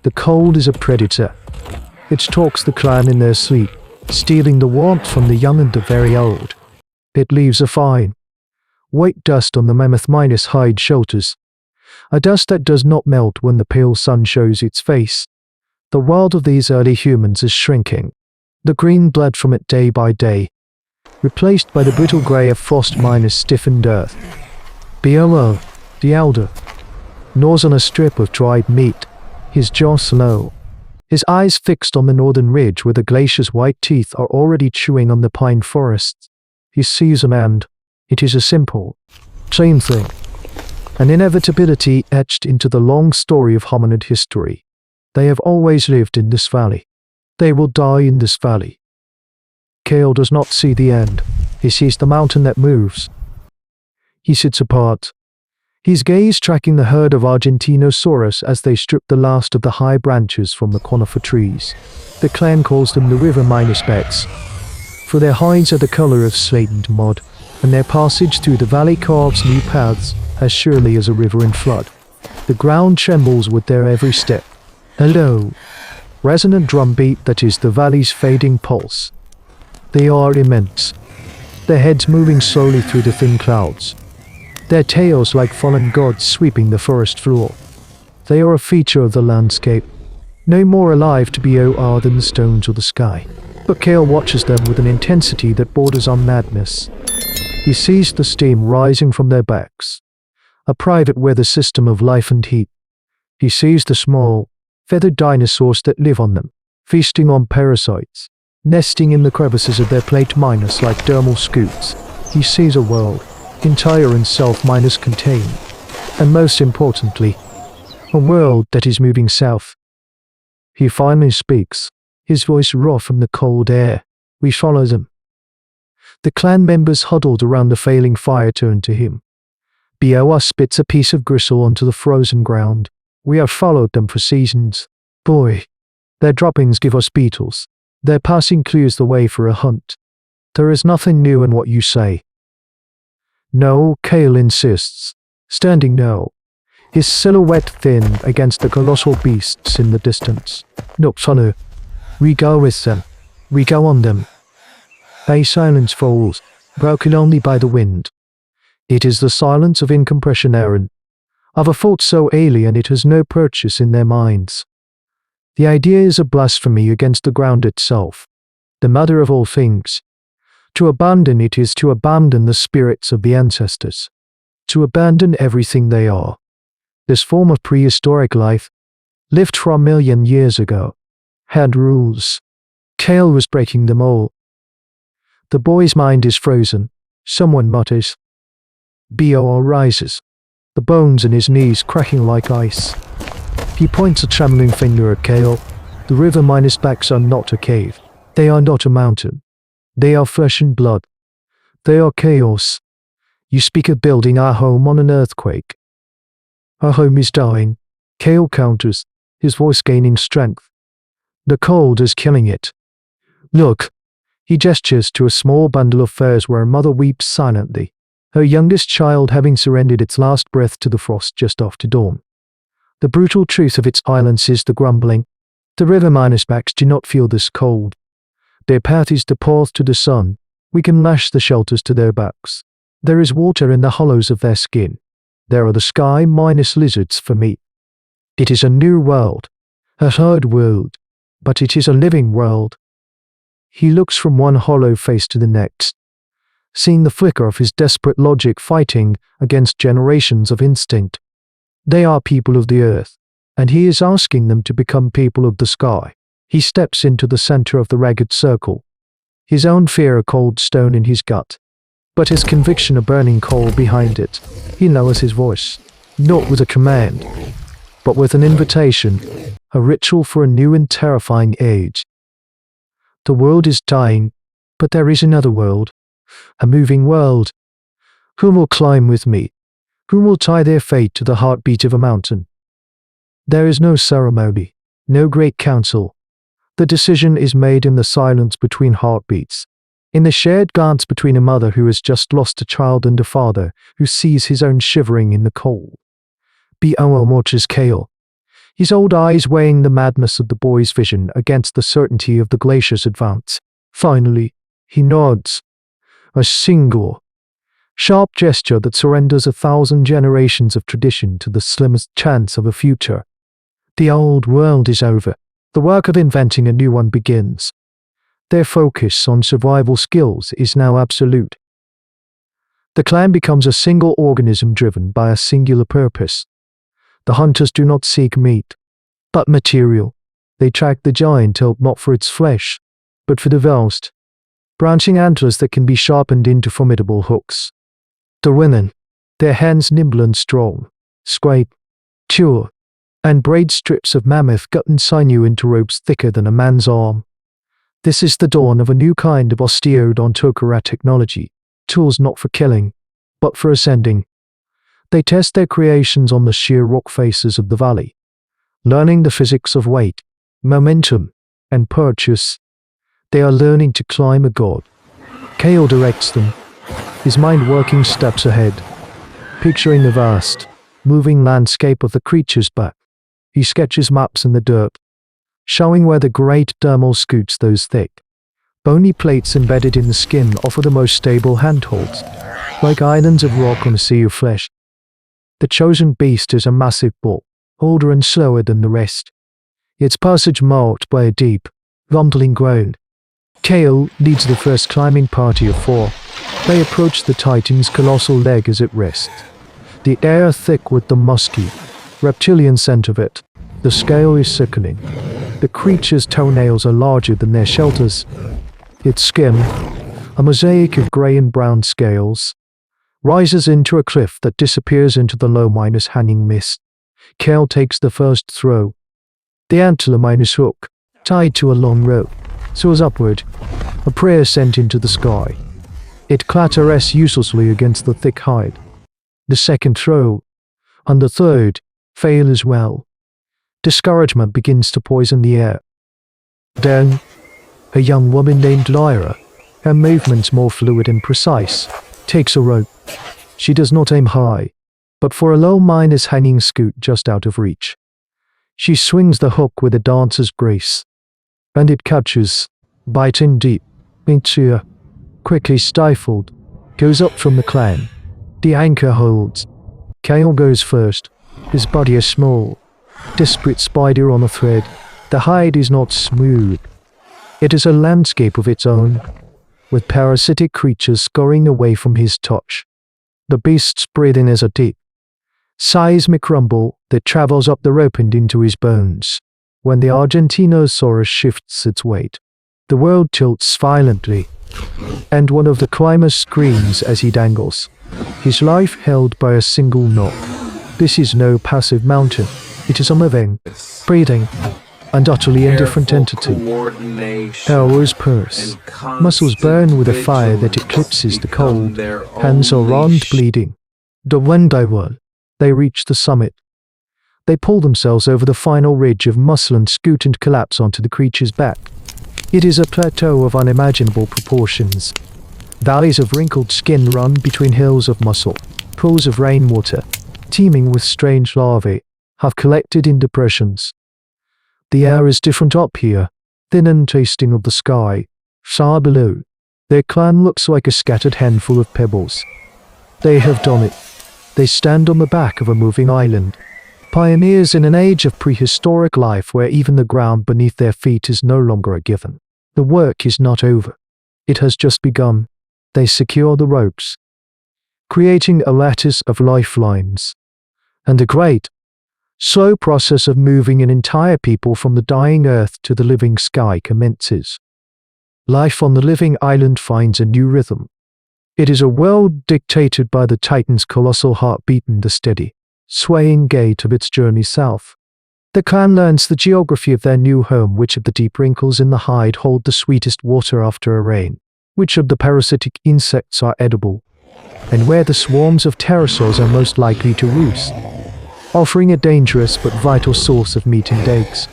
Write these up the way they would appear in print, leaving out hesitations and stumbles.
The cold is a predator. It stalks the clan in their sleep, stealing the warmth from the young and the very old. It leaves a fine, white dust on the mammoth-minus hide shelters, a dust that does not melt when the pale sun shows its face. The world of these early humans is shrinking, the green bled from it day by day, replaced by the brittle grey of frost-minus stiffened earth. Biolo, the elder, gnaws on a strip of dried meat, his jaw slow, his eyes fixed on the northern ridge where the glacier's white teeth are already chewing on the pine forests. He sees them and it is a simple, same thing, an inevitability etched into the long story of hominid history. They have always lived in this valley. They will die in this valley. Kale does not see the end. He sees the mountain that moves. He sits apart, his gaze tracking the herd of Argentinosaurus as they strip the last of the high branches from the conifer trees. The clan calls them the river-backs, for their hides are the color of slated mud, and their passage through the valley carves new paths as surely as a river in flood. The ground trembles with their every step. A low, resonant drumbeat that is the valley's fading pulse. They are immense, their heads moving slowly through the thin clouds, their tails like fallen gods sweeping the forest floor. They are a feature of the landscape, no more alive to BOR than the stones or the sky. But Kale watches them with an intensity that borders on madness. He sees the steam rising from their backs, a private weather system of life and heat. He sees the small, feathered dinosaurs that live on them, feasting on parasites, nesting in the crevices of their plate minus like dermal scoots. He sees a world, entire and self-minus contained, and most importantly, a world that is moving south. He finally speaks, his voice raw from the cold air. We follow them. The clan members huddled around the failing fire turn to him. BOR spits a piece of gristle onto the frozen ground. We have followed them for seasons. Boy, their droppings give us beetles. Their passing clears the way for a hunt. There is nothing new in what you say. No, Kale insists, standing no, his silhouette thin against the colossal beasts in the distance. No, Sonu, we go with them. We go on them. A silence falls, broken only by the wind. It is the silence of incompression errand, of a thought so alien it has no purchase in their minds. The idea is a blasphemy against the ground itself, the mother of all things. To abandon it is to abandon the spirits of the ancestors, to abandon everything they are. This form of prehistoric life, lived for 1 million years ago, had rules. Kale was breaking them all. The boy's mind is frozen. Someone mutters. BOR rises, the bones in his knees cracking like ice. He points a trembling finger at Kale. The river-backs are not a cave. They are not a mountain. They are flesh and blood. They are chaos. You speak of building our home on an earthquake. Our home is dying, Kale counters, his voice gaining strength. The cold is killing it. Look. He gestures to a small bundle of furs where a mother weeps silently, her youngest child having surrendered its last breath to the frost just after dawn. The brutal truth of its silence is the grumbling. The river-backs do not feel this cold. Their path is the path to the sun. We can lash the shelters to their backs. There is water in the hollows of their skin. There are the sky-minus lizards for meat. It is a new world, a hard world, but it is a living world. He looks from one hollow face to the next, seeing the flicker of his desperate logic fighting against generations of instinct. They are people of the earth, and he is asking them to become people of the sky. He steps into the center of the ragged circle, his own fear a cold stone in his gut, but his conviction a burning coal behind it. He lowers his voice, not with a command, but with an invitation, a ritual for a new and terrifying age. The world is dying, but there is another world, a moving world. Who will climb with me? Who will tie their fate to the heartbeat of a mountain? There is no ceremony, no great council. The decision is made in the silence between heartbeats, in the shared glance between a mother who has just lost a child and a father who sees his own shivering in the cold. BOR watches Kale, his old eyes weighing the madness of the boy's vision against the certainty of the glacier's advance. Finally, he nods. A single, sharp gesture that surrenders 1,000 generations of tradition to the slimmest chance of a future. The old world is over. The work of inventing a new one begins. Their focus on survival skills is now absolute. The clan becomes a single organism driven by a singular purpose. The hunters do not seek meat, but material. They track the giant elk not for its flesh, but for the vast, branching antlers that can be sharpened into formidable hooks. The women, their hands nimble and strong, scrape, tear, and braid strips of mammoth gut and sinew into ropes thicker than a man's arm. This is the dawn of a new kind of osteodontocera technology, tools not for killing, but for ascending. They test their creations on the sheer rock faces of the valley, learning the physics of weight, momentum, and purchase. They are learning to climb a god. Kale directs them, his mind working steps ahead, picturing the vast, moving landscape of the creature's back. He sketches maps in the dirt, showing where the great dermal scoots those thick, bony plates embedded in the skin offer the most stable handholds, like islands of rock on a sea of flesh. The chosen beast is a massive bull, older and slower than the rest, its passage marked by a deep, rumbling groan. Kale leads the first climbing party of 4. They approach the titan's colossal leg as it rests, the air thick with the musky, reptilian scent of it. The scale is sickening. The creature's toenails are larger than their shelters. Its skin, a mosaic of grey and brown scales, rises into a cliff that disappears into the low minus hanging mist. Kale takes the first throw. The antler minus hook, tied to a long rope, soars upward, a prayer sent into the sky. It clatters uselessly against the thick hide. The second throw, and the third, fail as well. Discouragement begins to poison the air. Then, a young woman named Lyra, her movements more fluid and precise, takes a rope. She does not aim high, but for a low minus hanging scoot just out of reach. She swings the hook with a dancer's grace, and it catches, biting deep, into a, quickly stifled, goes up from the clan. The anchor holds. Kale goes first, his body a small, disparate spider on a thread. The hide is not smooth. It is a landscape of its own, with parasitic creatures scurrying away from his touch. The beast's breathing is a deep, seismic rumble that travels up the rope and into his bones. When the Argentinosaurus shifts its weight, the world tilts violently, and one of the climbers screams as he dangles, his life held by a single knot. This is no passive mountain. It is a living, breathing, and utterly indifferent entity. Hours pass. Muscles burn with a fire that eclipses the cold. Hands are round, bleeding. The wind I whirl. They reach the summit. They pull themselves over the final ridge of muscle and scoot and collapse onto the creature's back. It is a plateau of unimaginable proportions. Valleys of wrinkled skin run between hills of muscle. Pools of rainwater, teeming with strange larvae, have collected in depressions. The air is different up here, thin and tasting of the sky. Far below, their clan looks like a scattered handful of pebbles. They have done it. They stand on the back of a moving island. Pioneers in an age of prehistoric life where even the ground beneath their feet is no longer a given. The work is not over. It has just begun. They secure the ropes, creating a lattice of lifelines. And a great, slow process of moving an entire people from the dying earth to the living sky commences. Life on the living island finds a new rhythm. It is a world dictated by the Titan's colossal heartbeat and the steady, swaying gait of its journey south. The clan learns the geography of their new home, which of the deep wrinkles in the hide hold the sweetest water after a rain, which of the parasitic insects are edible, and where the swarms of pterosaurs are most likely to roost, offering a dangerous but vital source of meat and eggs.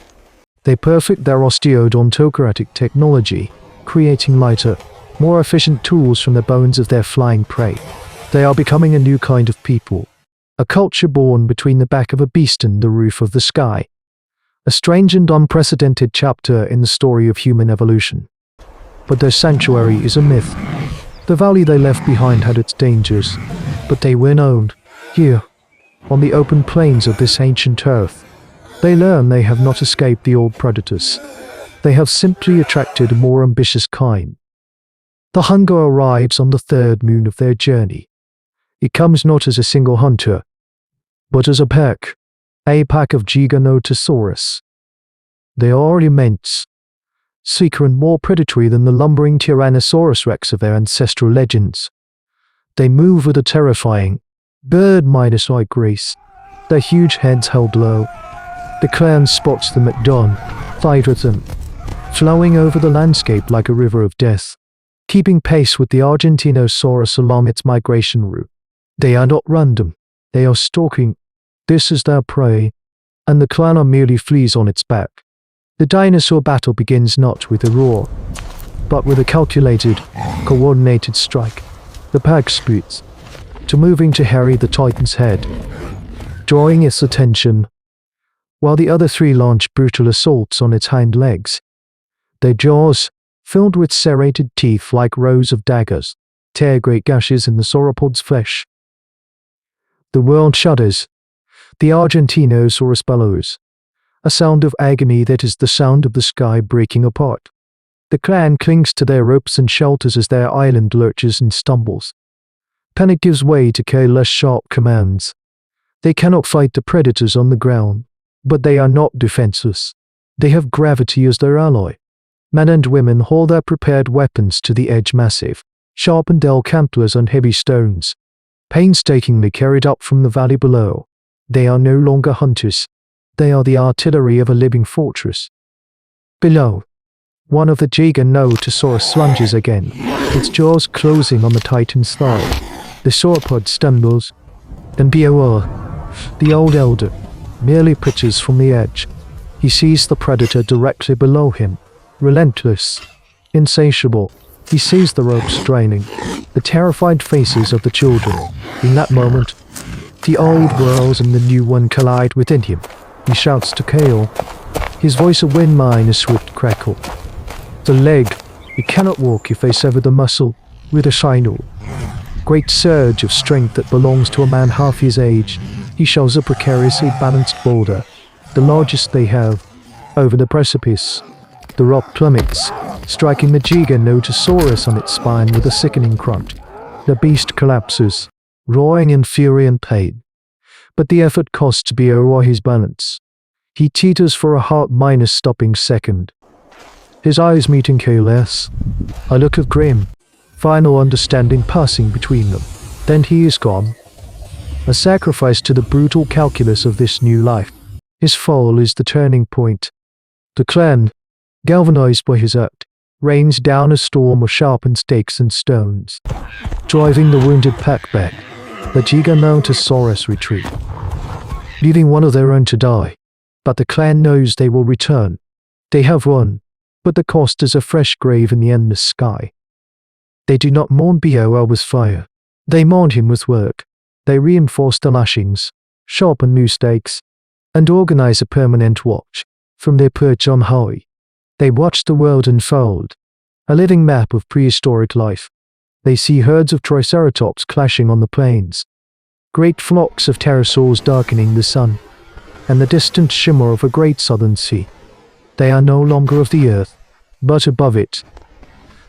They perfect their osteodontocratic technology, creating lighter, more efficient tools from the bones of their flying prey. They are becoming a new kind of people, a culture born between the back of a beast and the roof of the sky. A strange and unprecedented chapter in the story of human evolution. But their sanctuary is a myth. The valley they left behind had its dangers, but they were known. Here, on the open plains of this ancient earth, they learn they have not escaped the old predators. They have simply attracted a more ambitious kind. The hunger arrives on the third moon of their journey. It comes not as a single hunter, but as a pack of Giganotosaurus. They are immense, sleeker and more predatory than the lumbering Tyrannosaurus rex of their ancestral legends. They move with a terrifying, bird-midas-like grace, their huge heads held low. The clan spots them at dawn, fight with them, flowing over the landscape like a river of death, keeping pace with the Argentinosaurus along its migration route. They are not random, they are stalking. This is their prey, and the clan merely flees on its back. The dinosaur battle begins not with a roar, but with a calculated, coordinated strike. The pack splits, to moving to harry the titan's head, drawing its attention, while the other three launch brutal assaults on its hind legs. Their jaws, filled with serrated teeth like rows of daggers, tear great gashes in the sauropod's flesh. The world shudders. The Argentinosaurus bellows, a sound of agony that is the sound of the sky breaking apart. The clan clings to their ropes and shelters as their island lurches and stumbles. Panic gives way to careless sharp commands. They cannot fight the predators on the ground, but they are not defenseless. They have gravity as their ally. Men and women haul their prepared weapons to the edge, massive, sharpened elk antlers on heavy stones, painstakingly carried up from the valley below. They are no longer hunters. They are the artillery of a living fortress. Below, one of the Giganotosaurus lunges again, its jaws closing on the titan's thigh. The sauropod stumbles, and Beowulf, the old elder, merely pitches from the edge. He sees the predator directly below him, relentless, insatiable. He sees the ropes draining, the terrified faces of the children. In that moment, the old whirls and the new one collide within him. He shouts to Kale, his voice a wind mine, a swift crackle. The leg, he cannot walk if they sever the muscle, with a final, great surge of strength that belongs to a man half his age. He shoves a precariously balanced boulder, the largest they have, over the precipice. The rock plummets, striking the Giganotosaurus on its spine with a sickening crunch. The beast collapses, roaring in fury and pain. But the effort costs Beowulf his balance. He teeters for a heart-minus stopping second. His eyes meeting Kale's, a look of grim, final understanding passing between them. Then he is gone. A sacrifice to the brutal calculus of this new life. His fall is the turning point. The clan, galvanized by his act, rains down a storm of sharpened stakes and stones, driving the wounded pack back. The Giganotosaurus retreat, leaving one of their own to die. But the clan knows they will return. They have won, but the cost is a fresh grave in the endless sky. They do not mourn Beowulf with fire. They mourn him with work. They reinforce the lashings, sharpen new stakes, and organize a permanent watch. From their perch on high, they watch the world unfold, a living map of prehistoric life. They see herds of triceratops clashing on the plains, great flocks of pterosaurs darkening the sun, and the distant shimmer of a great southern sea. They are no longer of the earth, but above it.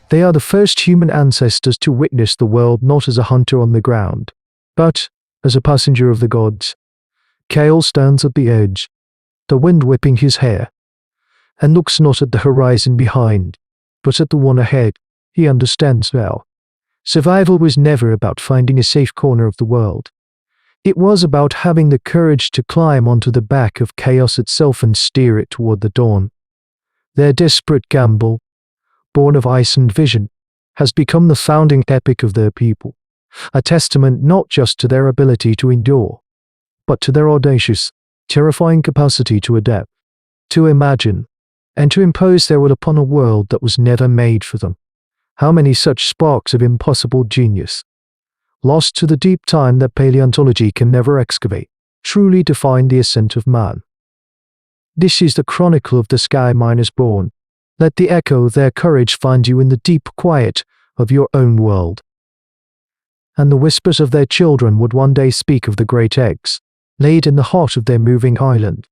They are the first human ancestors to witness the world not as a hunter on the ground, but as a passenger of the gods. Kale stands at the edge, the wind whipping his hair, and looks not at the horizon behind, but at the one ahead. He understands well. Survival was never about finding a safe corner of the world. It was about having the courage to climb onto the back of chaos itself and steer it toward the dawn. Their desperate gamble, born of ice and vision, has become the founding epic of their people, a testament not just to their ability to endure, but to their audacious, terrifying capacity to adapt, to imagine, and to impose their will upon a world that was never made for them. How many such sparks of impossible genius, lost to the deep time that paleontology can never excavate, truly define the ascent of man? This is the chronicle of the sky miners born. Let the echo of their courage find you in the deep quiet of your own world. And the whispers of their children would one day speak of the great eggs, laid in the heart of their moving island.